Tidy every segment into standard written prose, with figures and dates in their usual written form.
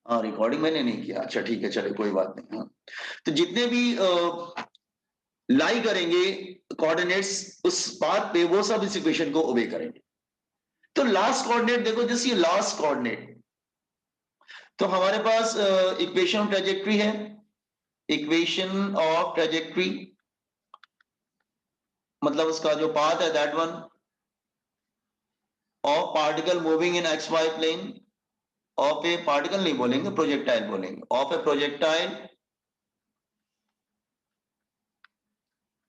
हाँ, रिकॉर्डिंग मैंने नहीं किया। अच्छा ठीक है, चलिए कोई बात नहीं। हाँ, तो जितने भी लाई करेंगे कोऑर्डिनेट्स उस पाथ पे, वो सब इस इक्वेशन को ओबे करेंगे। तो लास्ट कोऑर्डिनेट देखो, जैसे ये लास्ट कोऑर्डिनेट, तो हमारे पास इक्वेशन ऑफ ट्रेजेक्ट्री है, इक्वेशन ऑफ ट्रेजेक्ट्री मतलब उसका जो पाथ है that one of particle moving in x y plane, of a particle नहीं बोलेंगे, प्रोजेक्टाइल बोलेंगे, of a projectile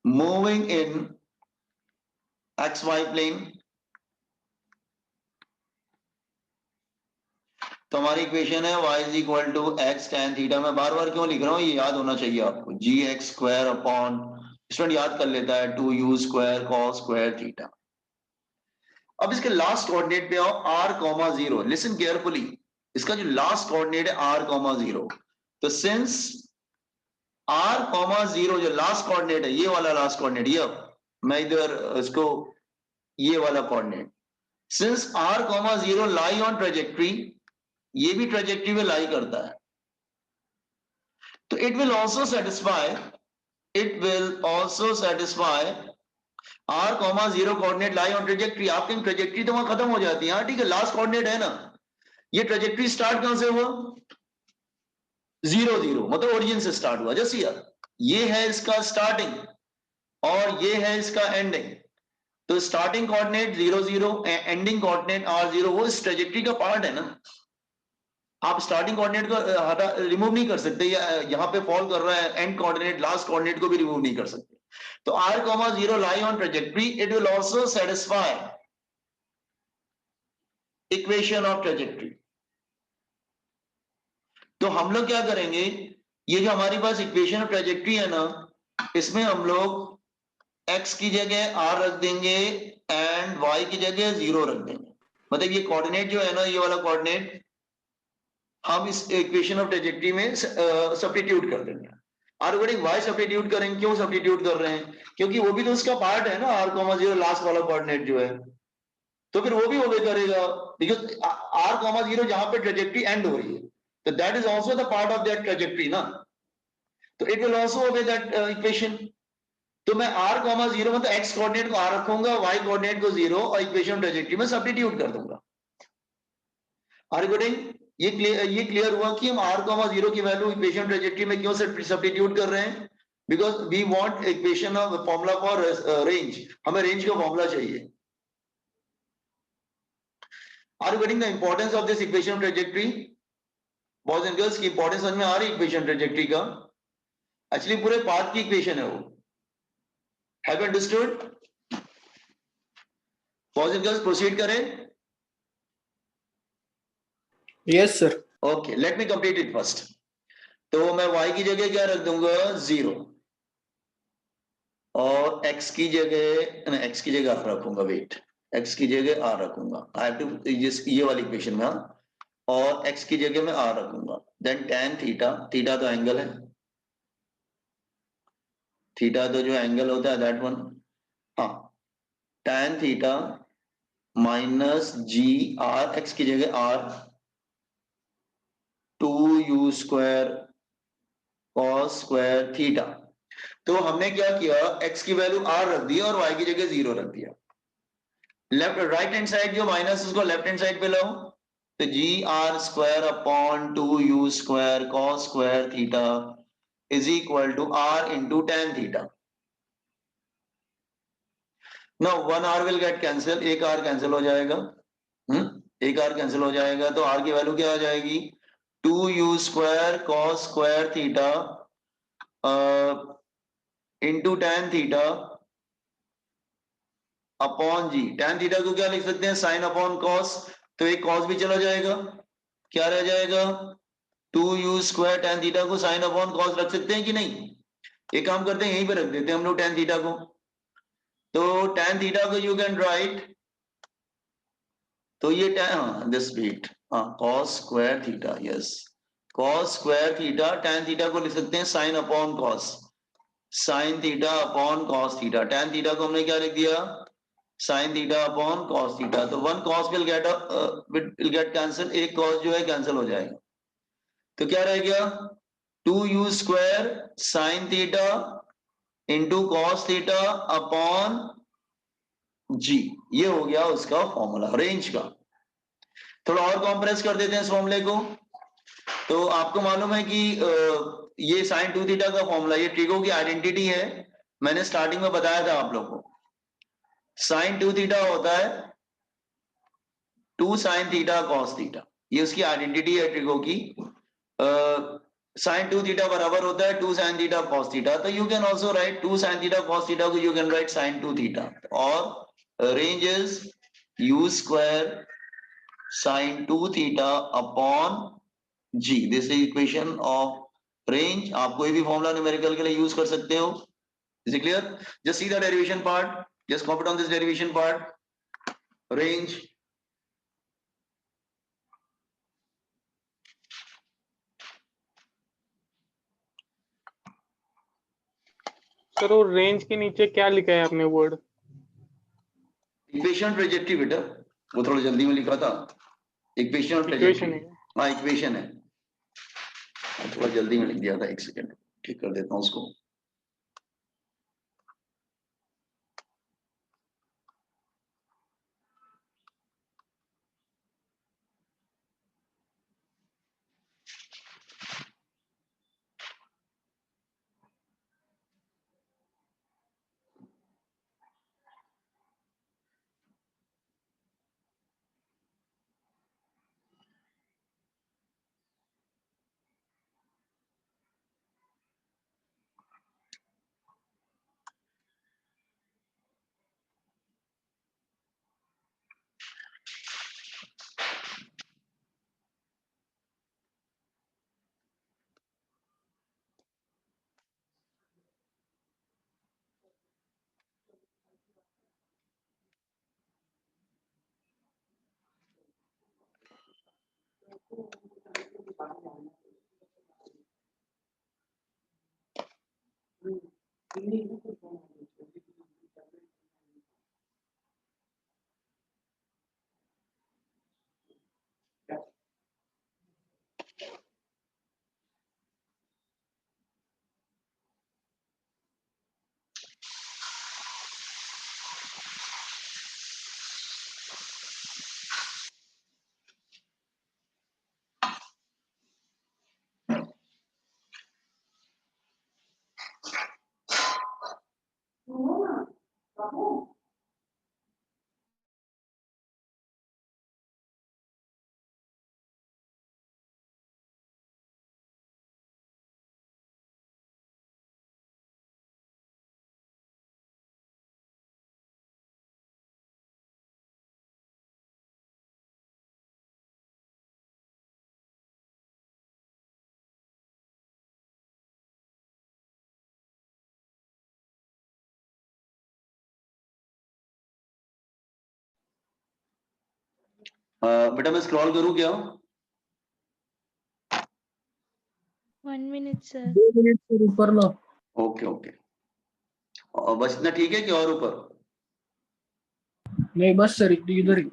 moving in x y plane. तो हमारी इक्वेशन है y is equal to x tan theta. मैं बार बार क्यों लिख रहा हूं, ये याद होना चाहिए आपको, जी एक्स स्क्वायर अपॉन, स्टूडेंट याद कर लेता है, 2u square cos square theta. अब इसके लास्ट कोऑर्डिनेट पे आओ, r,0, लिसन केयरफुली, इसका जो लास्ट कोऑर्डिनेट है r,0, तो सिंस r,0 जो लास्ट कोऑर्डिनेट है, ये वाला लास्ट कोऑर्डिनेट, ये मैं इधर इसको, ये वाला coordinate, since r,0 lie on trajectory, ये भी ट्रेजेक्ट्री में लाई करता है, तो it will also satisfy r,0 coordinate lie on trajectory. आपकी ट्रेजेक्ट्री तो वहां खत्म हो जाती है, हाँ ठीक है, लास्ट कोऑर्डिनेट है ना, ये ट्रेजेक्ट्री स्टार्ट कहां से हुआ, 0,0, मतलब ओरिजिन से स्टार्ट हुआ। जैसे ये है इसका स्टार्टिंग और ये है इसका एंडिंग, तो starting coordinate 0,0, ending coordinate r0, वो इस ट्रेजेक्ट्री का पार्ट है ना। आप स्टार्टिंग कोऑर्डिनेट को हटा रिमूव नहीं कर सकते, या यहां पे फॉल कर रहा है एंड कोऑर्डिनेट, लास्ट कोऑर्डिनेट को भी रिमूव नहीं कर सकते। तो r,0 lie on trajectory, it will also satisfy equation of trajectory. तो हम लोग क्या करेंगे, ये जो हमारी पास इक्वेशन ऑफ ट्रेजेक्ट्री है ना, इसमें हम लोग x की जगह r रख देंगे एंड y की जगह 0 रख देंगे। मतलब ये कोऑर्डिनेट जो है ना, ये वाला कोऑर्डिनेट हम इस इक्वेशन ऑफ ट्रेजेक्ट्री में सब्स्टिट्यूट कर देंगे। आर्गुमेंट y सब्स्टिट्यूट करेंगे, क्यों सब्स्टिट्यूट कर रहे हैं, क्योंकि वो भी तो उसका पार्ट है ना, r,0 लास्ट वाला कोऑर्डिनेट जो है, तो फिर वो भी ओबे करेगा, बिकॉज r,0 जहां पे ट्रेजेक्ट्री एंड हो रही है, तो that is also the part of that trajectory ना, तो it will also obey that equation. तो मैं r,0 मतलब x कोऑर्डिनेट को r रखूंगा, y कोऑर्डिनेट को 0 और इक्वेशन ट्रेजेक्ट्री में सब्स्टिट्यूट कर दूंगा। आर्गुमेंट ये क्लियर हुआ कि हम r,0 की वैल्यू इक्वेशन ट्रेजेक्ट्री में क्यों सब्स्टिट्यूट कर रहे हैं, because we want equation of formula for range, हमें रेंज का फॉर्मूला चाहिए। Are you getting the importance of this equation of trajectory? Boys and girls की इंपॉर्टेंस समझ में आ रही है इक्वेशन ट्रेजेक्ट्री का, एक्चुअली पूरे पाथ की इक्वेशन है वो। Have you understood? Boys and girls proceed करें। Yes sir. Okay, let me complete it first. तो मैं y की जगह क्या रख दूंगा, 0, और x की जगह, x की जगह r रखूंगा, वेट, x की जगह r रखूंगा, आई हैव टू ये वाली इक्वेशन में, और x की जगह में r रखूंगा, देन tan थीटा, थीटा तो एंगल है, थीटा तो जो एंगल होता है दैट वन, हाँ, tan theta minus g r, x की जगह r, 2u square cos square theta. तो हमने क्या किया, x की वैल्यू r रख दी और y की जगह 0 रख दिया। लेफ्ट राइट हैंड साइड जो माइनस, उसको लेफ्ट हैंड साइड पे लाओ, तो g r square upon 2u square cos square theta is equal to r into tan theta. Now 1 r will get cancel, एक r कैंसिल हो जाएगा, एक r cancel हो जाएगा, तो r की वैल्यू क्या आ जाएगी, 2u square cos square theta into tan theta upon g, tan theta को क्या लिख सकते हैं, साइन अपॉन cos, तो एक cos भी चला जाएगा, क्या रह जाएगा, 2u स्क्वायर tan थीटा को साइन अपॉन cos रख सकते हैं कि नहीं, एक काम करते हैं, यहीं पे रख देते हैं हम लोग tan थीटा को, तो tan थीटा को यू कैन राइट, तो ये tan this beat, cos square theta, yes, cos square theta, tan theta को लिख सकते हैं sine upon cos, sine theta upon cos theta, tan theta को हमने क्या लिख दिया, sine theta upon cos theta, तो one cos will get cancel, एक cos जो है कैंसिल हो जाएगा, तो क्या रह गया 2u square sine theta into cos theta upon g, ये हो गया उसका फॉर्मूला रेंज का। थोड़ा और कॉम्प्रेस कर देते हैं इस फॉर्मूले को। तो आपको मालूम है कि ये साइन 2 थीटा का फॉर्मूला, ये ट्रिगो की आइडेंटिटी है। मैंने स्टार्टिंग में बताया था आप लोगों को, साइन 2 थीटा होता है 2 साइन थीटा कॉस थीटा, ये उसकी आइडेंटिटी है ट्रिगो की। साइन 2 थीटा बराबर होता है 2 साइन थीटा कॉस थीटा। तो you can also write 2 sine theta cos theta को you can write sine 2 theta, और range is you square sine 2 theta upon g. This is equation of range. आप कोई भी formula numerical के लिए use कर सकते हो। Is it clear? Just see the derivation part, just copy down this derivation part, range. Sir वो range के नीचे क्या लिखा है आपने वर्ड? इक्वेशन ट्रेजेक्टरी बेटा, वो थोड़ा जल्दी में लिखा था। इक्वेशन और इक्वेशन ट्रेजेक्टरी, है। हाँ इक्वेशन है, थोड़ा जल्दी में लिख दिया था। एक सेकेंड ठीक कर देता हूँ उसको। बेटा मैं स्क्रॉल करूँ क्या? 1 minute, sir. 2 मिनट से ऊपर लो। ओके ओके, और बस इतना ठीक है कि और ऊपर? नहीं बस सर इधर ही।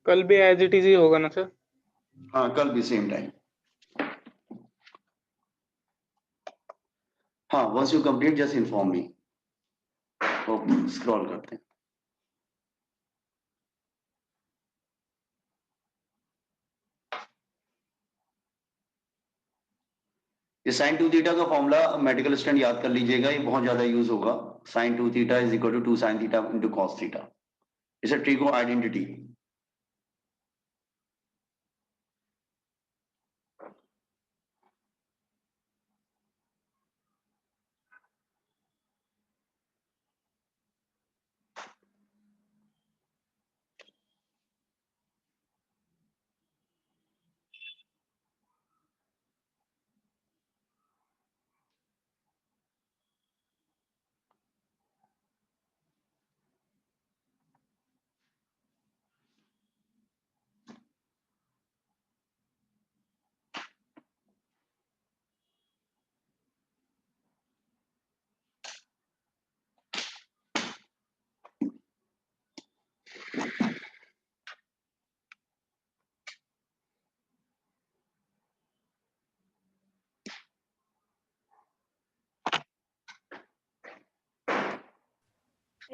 कल भी एज इट इज ही होगा ना सर? हाँ, कल भी सेम टाइम। हाँ, once you complete just inform me. Scroll करते हैं। ये साइन टू थीटा का फॉर्मूला मेडिकल स्टूडेंट याद कर लीजिएगा, ये बहुत ज्यादा यूज होगा। Sine two theta is equal to sine theta into cos theta. It's a trigo identity.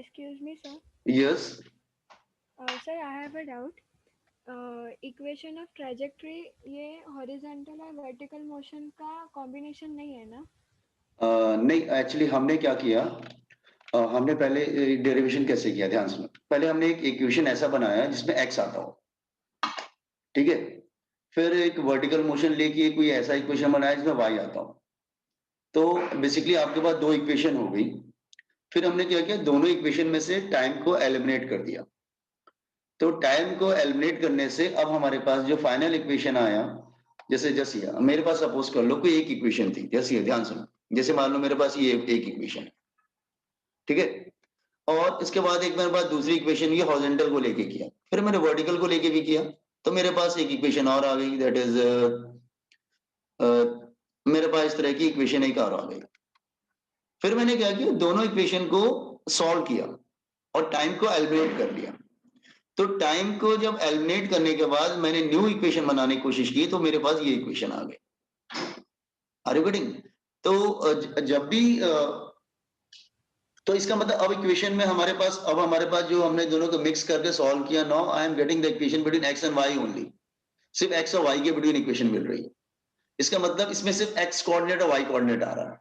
Excuse me, sir. Yes. Sir, I have a doubt. Equation of trajectory ये horizontal और vertical motion का combination नहीं है ना? नहीं, actually हमने क्या किया, हमने पहले डेरिवेशन कैसे किया, ध्यान सुनो। पहले हमने एक इक्वेशन ऐसा बनाया जिसमें एक्स आता हो, ठीक है। फिर एक वर्टिकल मोशन लेके कोई ऐसा इक्वेशन बनाया जिसमें वाई आता हो। तो बेसिकली आपके पास दो इक्वेशन हो गई। फिर हमने क्या किया, दोनों इक्वेशन में से टाइम को एलिमिनेट कर दिया। तो टाइम को एलिमिनेट करने से अब हमारे पास जो फाइनल इक्वेशन आया, जैसे ये मेरे पास सपोज कर लो कोई एक इक्वेशन थी, जैसे ये ध्यान सुनो, जैसे मान लो मेरे पास ये एक इक्वेशन है, ठीक है। और इसके बाद एक मेरे पास दूसरी इक्वेशन ये हॉरिजॉन्टल को लेके किया, फिर मैंने वर्टिकल को लेके भी किया, तो मेरे पास एक इक्वेशन और आ गई, दैट इज मेरे पास इस तरह की इक्वेशन एक और आ गई। फिर मैंने क्या किया, दोनों इक्वेशन को सॉल्व किया और टाइम को एलिमिनेट कर लिया। तो टाइम को जब एलिमिनेट करने के बाद मैंने न्यू इक्वेशन बनाने की कोशिश की, तो मेरे पास ये इक्वेशन आ गई। Are you getting? तो जब भी तो इसका मतलब अब इक्वेशन में हमारे पास जो हमने दोनों को मिक्स करके सॉल्व किया, now I am getting the equation between x and y only. सिर्फ एक्स और वाई के बिटवीन इक्वेशन मिल रही है। इसका मतलब इसमें सिर्फ एक्स कोऑर्डिनेट और वाई कोऑर्डिनेट आ रहा है।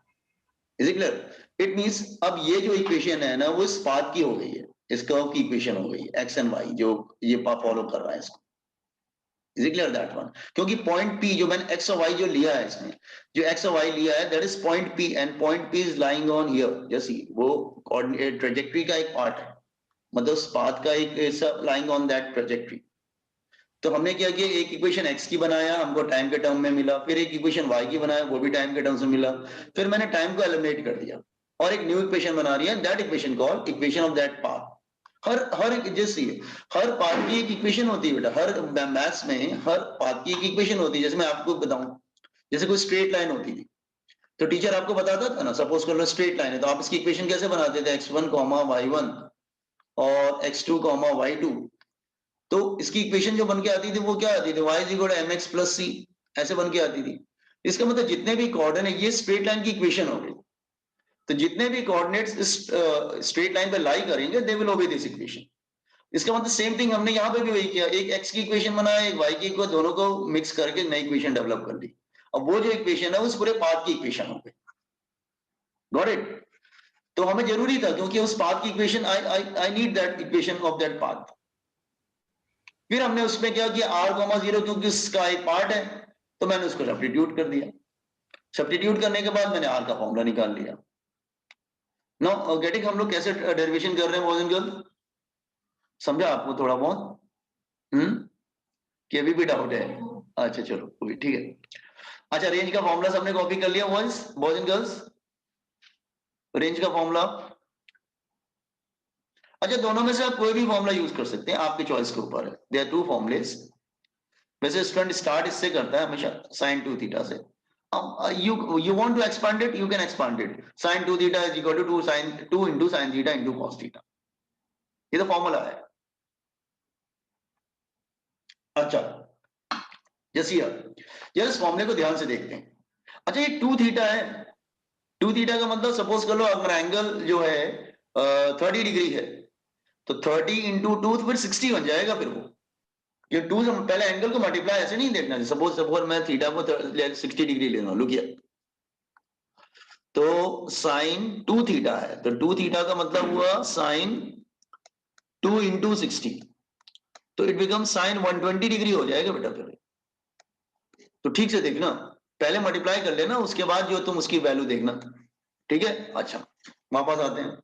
Is it clear? It means अब ये जो इक्वेशन है ना, वो इस पाथ की हो गई है, इस कर्व की इक्वेशन हो गई है, एक्स एंड वाई जो ये फॉलो कर रहा है इसको। Is it clear that one? क्योंकि पॉइंट पी जो मैंने एक्स और वाई जो लिया है, इसमें जो एक्स और वाई लिया है, that is point P, and point P is lying on here. जैसे वो कोऑर्डिनेट ट्रेजेक्टरी का एक पार्ट है, मतलब उस पाथ का एक लाइंग ऑन दैट ट्रेजेक्टरी। तो हमने क्या किया, एक इक्वेशन एक्स की बनाया, हमको टाइम के टर्म में मिला, फिर एक इक्वेशन वाई की बनाया, वो भी टाइम के टर्म्स में मिला। फिर मैंने टाइम को एलिमिनेट कर दिया और एक न्यू इक्वेशन बना रही है, that equation called equation of that path. हर जैसे हर पाथ की एक इक्वेशन होती है बेटा, हर मैथ्स में हर पाथ की एक इक्वेशन होती है। जैसे मैं आपको बताऊं, जैसे कोई स्ट्रेट लाइन होती थी, तो टीचर आपको बताता था ना, सपोज कर लो स्ट्रेट लाइन है, तो आप इसकी इक्वेशन कैसे बनाते थे, x1 y1 और x2 y2। तो इसकी इक्वेशन जो बन के आती थी वो क्या आती थी, y = mx + c, ऐसे बन के आती थी। इसका मतलब जितने भी कोऑर्डिनेट, ये स्ट्रेट लाइन की इक्वेशन हो गई, तो जितने भी कोऑर्डिनेट्स इस स्ट्रेट लाइन पे लाई करेंगे, दे विल ओबे दिस इक्वेशन। इसका मतलब सेम थिंग हमने यहाँ पे भी वही किया, एक x की इक्वेशन बनाया, एक y की, को दोनों को मिक्स करके नई इक्वेशन डेवलप कर ली। अब वो जो इक्वेशन है उस पूरे पाथ की इक्वेशन हो गई। Got it? तो हमें जरूरी था, क्योंकि उस पाथ की equation I need that equation of that path. फिर हमने उसमें क्या किया, r,0 क्योंकि उसका एक पार्ट है, तो मैंने उसको सब्स्टिट्यूट कर दिया। सब्स्टिट्यूट करने के बाद मैंने r का फॉर्मूला निकाल लिया। नाउ गेटिंग, हम लोग कैसे डेरिवेशन कर रहे हैं बॉयज एंड गर्ल, समझा आपको थोड़ा बहुत? कि अभी भी डाउट है? अच्छा चलो, अभी ठीक है। अच्छा, रेंज का फॉर्मूला सबने कॉपी कर लिया बॉयज एंड गर्ल्स? रेंज का फॉर्मूला, अच्छा दोनों में से आप कोई भी फॉर्मूला यूज कर सकते हैं, आपकी चॉइस के ऊपर है। There are two formulas. वैसे स्टूडेंट स्टार्ट इससे करता है हमेशा, sin 2 थीटा से। you want to expand it, you can expand it. sin 2 theta is equal to 2 sin 2 into sin theta into cos theta. ये तो फॉर्मूला है। अच्छा जैसे यार इस फॉर्मूले को ध्यान से देखते हैं। अच्छा ये 2 थीटा है, 2 थीटा का मतलब सपोज कर लो अगर एंगल जो है 30 डिग्री है तो 30 इंटू 2 तो फिर 60 बन जाएगा। फिर वो ये 2 से पहले एंगल को मल्टीप्लाई ऐसे नहीं देखना। सपोज मैं थीटा को 60 डिग्री ले रहा हूं, लुक हियर, तो साइन 2 थीटा है तो 2 थीटा का मतलब हुआ साइन 2 इंटू 60, तो इट बिकम साइन 120 डिग्री हो जाएगा बेटा। फिर तो ठीक से देखना, पहले मल्टीप्लाई कर लेना उसके बाद जो तुम उसकी वैल्यू देखना, ठीक है। अच्छा वापस आते हैं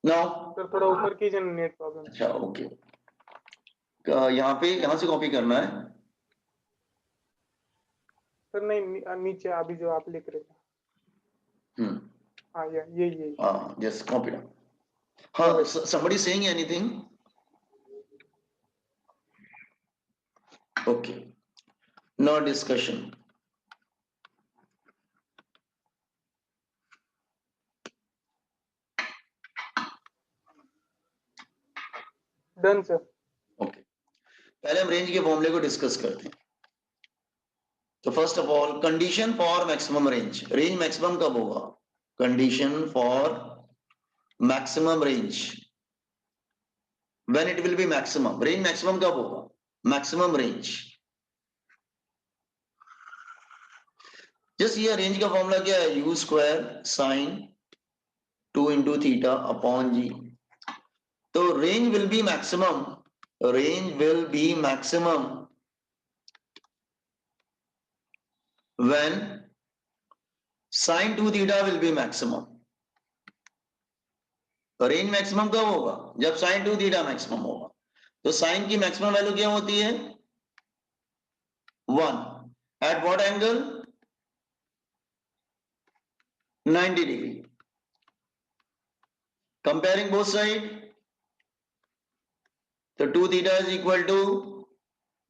नाउ। सर थोड़ा ऊपर कीजिए, नेट प्रॉब्लम। अच्छा ओके, यहाँ पे यहाँ से कॉपी करना है। सर नहीं, नीचे अभी जो आप लिख रहे थे। हाँ ये जस्ट कॉपी डाउन। हाँ somebody saying anything? Okay, no discussion. Done sir. Okay पहले हम रेंज के फॉर्मूले को डिस्कस करते हैं। तो first of all condition for maximum range, range maximum कब होगा? Condition for maximum range, when it will be maximum, range maximum कब होगा? Maximum range. जस्ट ये रेंज का फॉर्मूला क्या है? You square sine 2 into theta upon g. तो range will be maximum, range will be maximum when sin 2 theta will be maximum। Range maximum कब होगा? जब sin 2 थीटा मैक्सिमम होगा। तो sin की मैक्सिमम वैल्यू क्या होती है? 1 at what angle? 90 degree. Comparing both side, तो 2 theta is equal to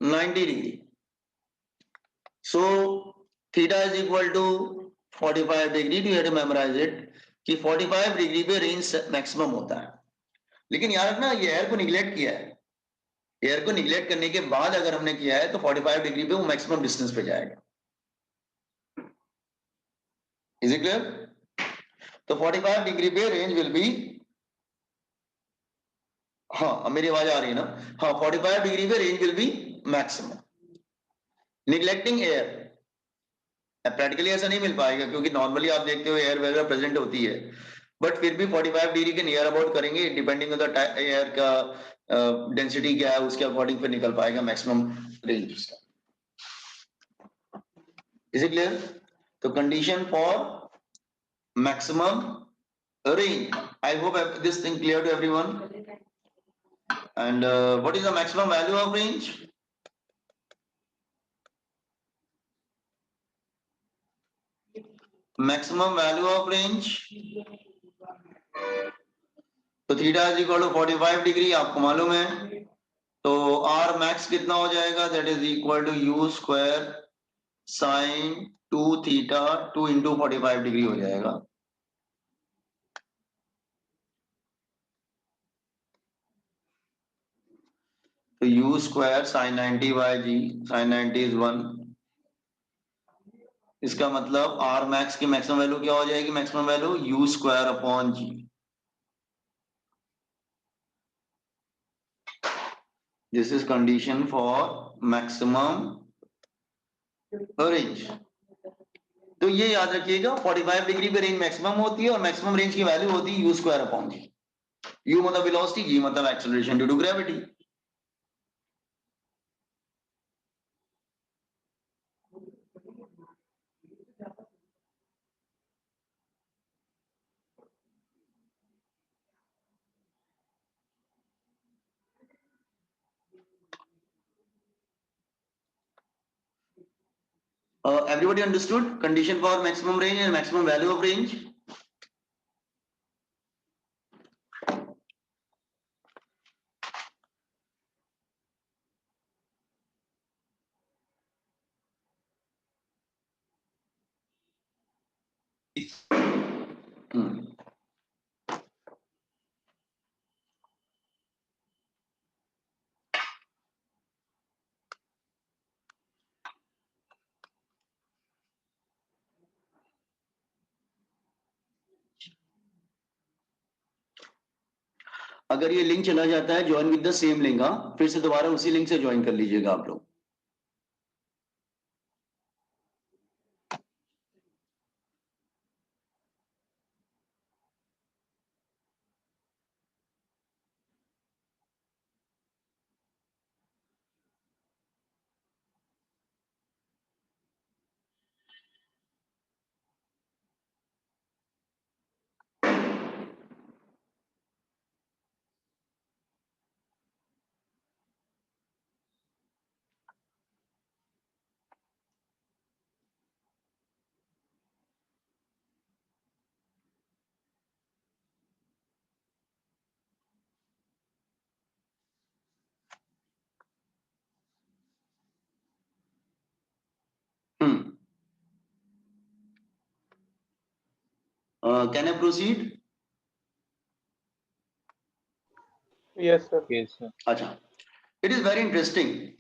90 degree, so theta is equal to 45 degree. You have to memorise it कि 45 डिग्री पे रेंज मैक्सिमम होता है। लेकिन यार ना ये एयर को निगलेक्ट किया है, एयर को निगलेक्ट करने के बाद अगर हमने किया है तो 45 डिग्री पे वो मैक्सिमम डिस्टेंस पे जाएगा। Is it clear? तो 45 डिग्री पे रेंज विल बी, हाँ अब मेरी आवाज आ रही है ना? हाँ 45 डिग्री पे range will be maximum. Neglecting air, practically ऐसा नहीं मिल पाएगा क्योंकि नॉर्मली आप देखते हो एयर वगैरह प्रेजेंट होती है, बट फिर भी 45 डिग्री के नियर अबाउट करेंगे, डिपेंडिंग ऑन द एयर का डेंसिटी क्या है उसके अकॉर्डिंग फिर निकल पाएगा मैक्सिमम रेंज उसका। Is it clear? तो condition for maximum range, I hope this thing clear to everyone. And what is the maximum value of range? Maximum value of range, तो theta is equal to 45 degree आपको मालूम है, तो R max कितना हो जाएगा? That is equal to u square sine 2 theta 2 into 45 degree हो जाएगा। तो u square sine 90 by g, sine 90 is 1। इसका मतलब आर मैक्स की मैक्सिमम वैल्यू क्या हो जाएगी? Maximum value u square upon g. This is condition for maximum range. तो ये याद रखिएगा 45 डिग्री पे रेंज मैक्सिमम होती है और मैक्सिमम रेंज की वैल्यू होती है you square upon g. U मतलब वेलोसिटी, जी मतलब acceleration due to gravity. Everybody understood condition for maximum range and maximum value of range? Hmm. अगर ये लिंक चला जाता है join with the same link, हाँ फिर से दोबारा उसी लिंक से ज्वाइन कर लीजिएगा आप लोग। Can I proceed? Yes, sir. Yes, sir. Acha. It is very interesting.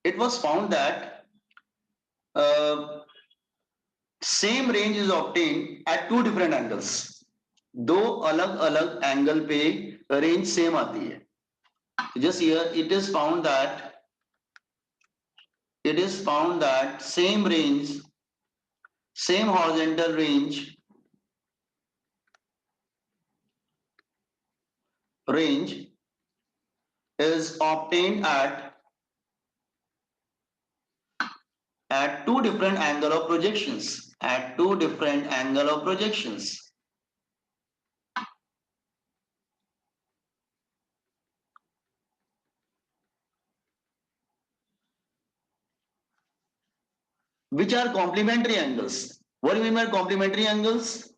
It was found that same range is obtained at two different angles. दो अलग अलग एंगल पे रेंज सेम आती है. Just here it is found that same range, same horizontal range is obtained at two different angle of projections. At two different angle of projections. Which are complementary angles. What do you mean by complementary angles?